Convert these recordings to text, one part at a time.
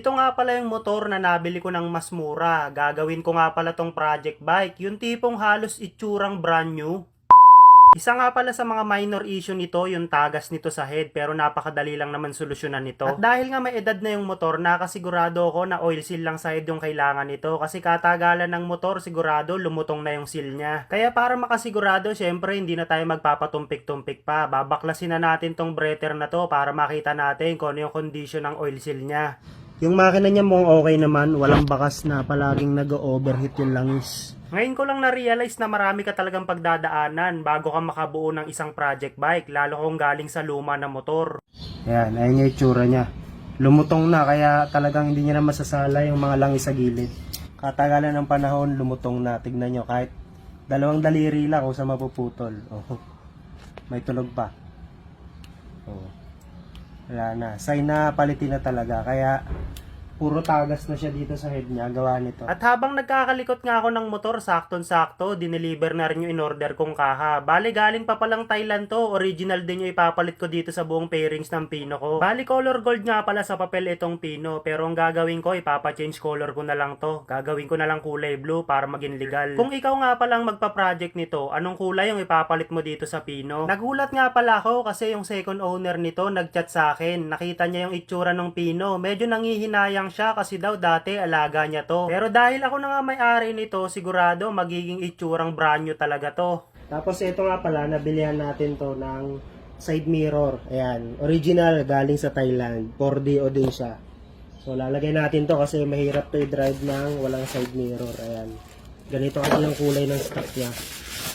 Ito nga pala yung motor na nabili ko ng mas mura. Gagawin ko nga pala tong project bike. Yung tipong halos itsurang brand new. Isa nga pala sa mga minor issue nito yung tagas nito sa head, pero napakadali lang naman solusyonan nito. At dahil nga may edad na yung motor, nakasigurado ako na oil seal lang sa head yung kailangan nito, kasi katagalan ng motor sigurado lumutong na yung seal niya. Kaya para makasigurado, syempre hindi na tayo magpapatumpik-tumpik pa. Babaklasin na natin tong breather na to para makita natin kung ano yung condition ng oil seal niya. Yung makina niya mukhang okay naman, walang bakas na palaging nag-overheat yung langis. Ngayon ko lang na-realize na marami ka talagang pagdadaanan bago ka makabuo ng isang project bike, lalo kung galing sa luma na motor. Ayan, ayun yung itsura niya. Lumutong na, kaya talagang hindi niya na masasala yung mga langis sa gilid. Katagalan ng panahon, lumutong na. Tignan nyo, kahit dalawang daliri lang kung sa mapuputol. Oh, may tunog pa. Oh. Wala na. Sign na palitin na talaga. Kaya puro tagas na siya dito sa head niya, gawa nito. At habang nagkakalikot nga ako ng motor, sakton-sakto, dineliver na rin yung in-order kong kaha. Bali, galing pa palang Thailand to. Original din yung ipapalit ko dito sa buong pairings ng pino ko. Bali, color gold nga pala sa papel itong pino. Pero ang gagawin ko, ipapa-change color ko na lang to. Gagawin ko na lang kulay blue para maging legal. Kung ikaw nga palang magpa-project nito, anong kulay yung ipapalit mo dito sa pino? Nagulat nga pala ako kasi yung second owner nito nag-chat sa akin. Nakita niya yung itsura ng pino. Medyo nangihinayang siya kasi daw dati alaga niya to. Pero dahil ako na nga may-ari nito, sigurado magiging itsurang brand new talaga to. Tapos ito nga pala, nabilihan natin to ng side mirror. Ayan, original galing sa Thailand. 4DO din siya. So lalagay natin to kasi mahirap to i-drive ng walang side mirror. Ayan. Ganito kasi yung kulay ng stock niya.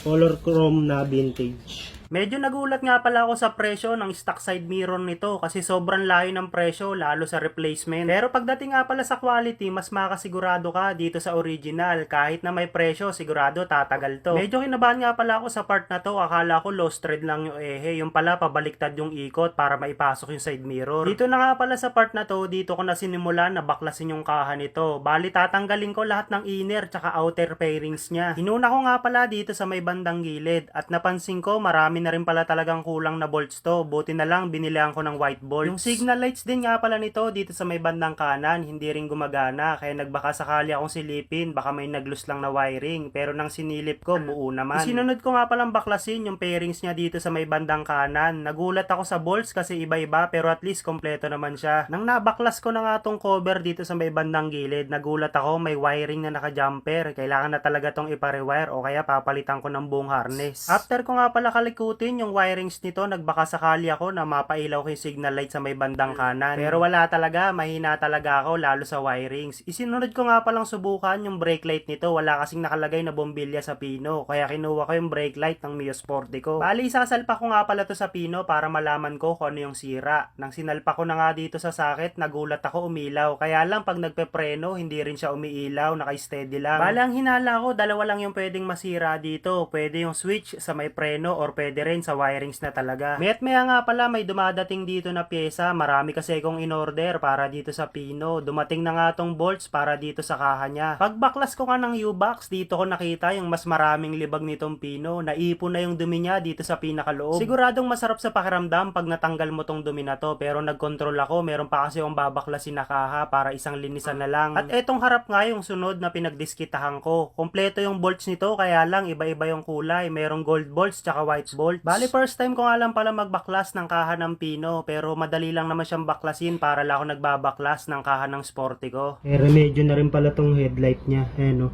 Color chrome na vintage. Medyo nagulat nga pala ako sa presyo ng stock side mirror nito kasi sobrang layo ng presyo lalo sa replacement. Pero pagdating nga pala sa quality, mas makasigurado ka dito sa original. Kahit na may presyo, sigurado tatagal to. Medyo kinabahan nga pala ako sa part na to. Akala ko low thread lang yung ehe. Yung pala pabaliktad yung ikot para maipasok yung side mirror. Dito na nga pala sa part na to, dito ko na sinimulan na baklasin yung kaha nito. Bali tatanggalin ko lahat ng inner tsaka outer fairings niya. Inuna ko nga pala dito sa may bandang gilid at napansin ko marami na rin pala talagang kulang na bolts to. Buti na lang binilihan ko ng white bolts. Yung signal lights din nga pala nito dito sa may bandang kanan, hindi rin gumagana. Kaya nagbaka sakali akong silipin, baka may naglus lang na wiring. Pero nang sinilip ko, buo naman. Sinunod ko nga palang baklasin yung pairings niya dito sa may bandang kanan. Nagulat ako sa bolts kasi iba-iba pero at least kompleto naman siya. Nang nabaklas ko na nga tong cover dito sa may bandang gilid, nagulat ako may wiring na naka-jumper. Kailangan na talaga tong ipa-rewire o kaya papalitan ko ng buong harness. After ko nga pala kalikutin yung wirings nito, nagbaka sakali ako na mapailaw ko yung signal light sa may bandang kanan. Pero wala talaga, mahina talaga ako lalo sa wirings. Isinunod ko nga palang subukan yung brake light nito, wala kasing nakalagay na bombilya sa pino. Kaya kinuha ko yung brake light ng Mio Sporty ko. Bali, sasalpa ko nga pala to sa pino para malaman ko kung ano yung sira. Nang sinalpa ko na nga dito sa socket, nagulat ako umilaw. Kaya lang pag nagpepreno, hindi rin siya umiilaw, naka-steady lang. Bali, ang hinala ko, dalawa lang yung pwedeng masira dito. Pwede yung switch sa may preno or pwede rin sa wirings na talaga. Mayat maya nga pala may dumadating dito na pyesa. Marami kasi akong in-order para dito sa pino. Dumating na nga tong bolts para dito sa kaha niya. Pagbaklas ko nga ng U-box, dito ko nakita yung mas maraming libag nitong pino. Naipon na yung dumi niya dito sa pinakaloob. Siguradong masarap sa pakiramdam pag natanggal mo tong dumi na to. Pero nagkontrol ako. Meron pa kasi yung babaklasin na kaha para isang linisan na lang. At etong harap nga yung sunod na pinagdiskitahan ko. Kompleto yung bolts nito kaya lang iba-iba yung kulay. Merong gold bolts tsaka white bolts. Bali, first time ko nga lang pala magbaklas ng kaha ng pino, pero madali lang naman siyang baklasin para lang ako nagbabaklas ng kaha ng Sporty ko. Remedyo na rin pala tong headlight niya. Ayan o.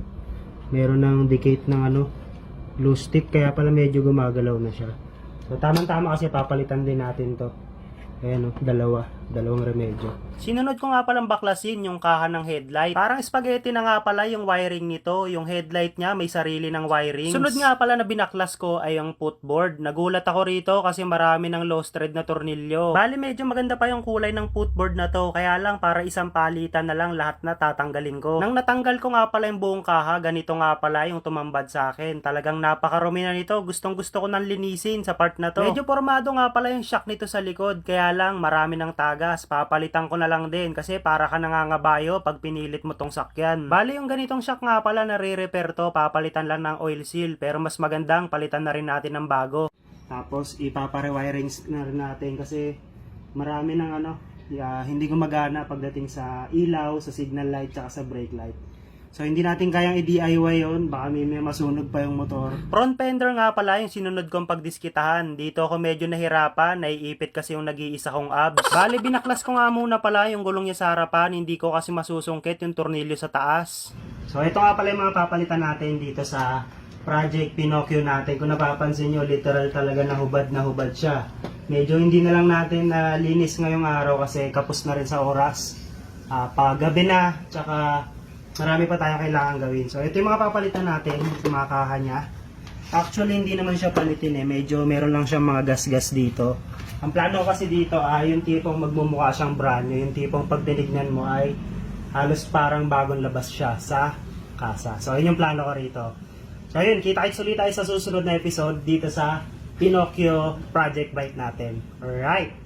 Meron ng decay ng loose tip, kaya pala medyo gumagalaw na siya. So tamang-tama kasi papalitan din natin to. Ayan o, dalawang remedyo. Sinunod ko nga palang baklasin yung kaha ng headlight. Parang spaghetti na nga pala yung wiring nito. Yung headlight niya may sarili ng wiring. Sunod nga pala na binaklas ko ay yung footboard. Nagulat ako rito kasi marami ng low thread na tornilyo. Bali medyo maganda pa yung kulay ng footboard na to. Kaya lang para isang palitan na lang lahat na tatanggalin ko. Nang natanggal ko nga pala yung buong kaha, ganito nga pala yung tumambad sa akin. Talagang napakarumi na nito. Gustong gusto ko nang linisin sa part na to. Medyo formado nga pala yung shock nito sa likod. Kaya lang marami ng tagas. Papalitan ko na lang din kasi para ka nangangabayo pag pinilit mo tong sakyan. Bali yung ganitong shock nga pala na re-repair to, papalitan lang ng oil seal, pero mas magandang palitan na rin natin ng bago. Tapos ipapa-rewirings na rin natin kasi marami ng hindi gumagana pagdating sa ilaw, sa signal light, tsaka sa brake light. So hindi natin kayang i-DIY yun, baka may masunog pa yung motor. Front fender nga pala yung sinunod kong pagdiskitahan. Dito ako medyo nahirapan, naiipit kasi yung nag-iisa kong abs. Bale, binaklas ko nga muna pala yung gulong niya sa harapan, hindi ko kasi masusungkit yung tornilyo sa taas. So ito nga pala yung mga papalitan natin dito sa Project Pinocchio natin. Kung napapansin nyo, literal talaga na hubad siya. Medyo hindi na lang natin linis ngayong araw kasi kapos na rin sa oras. Paggabi na, tsaka marami pa tayong kailangan gawin. So, ito yung mga papalitan natin, yung mga kaha niya. Actually, hindi naman siya palitin eh. Medyo meron lang siyang mga gas-gas dito. Ang plano kasi dito ay yung tipong magmumukha siyang brand new. Yung tipong pag tinignan mo ay halos parang bagong labas siya sa kasa. So, yun yung plano ko rito. So, yun. Kita-kits ulit tayo sa susunod na episode dito sa Pinocchio Project Bike natin. Alright!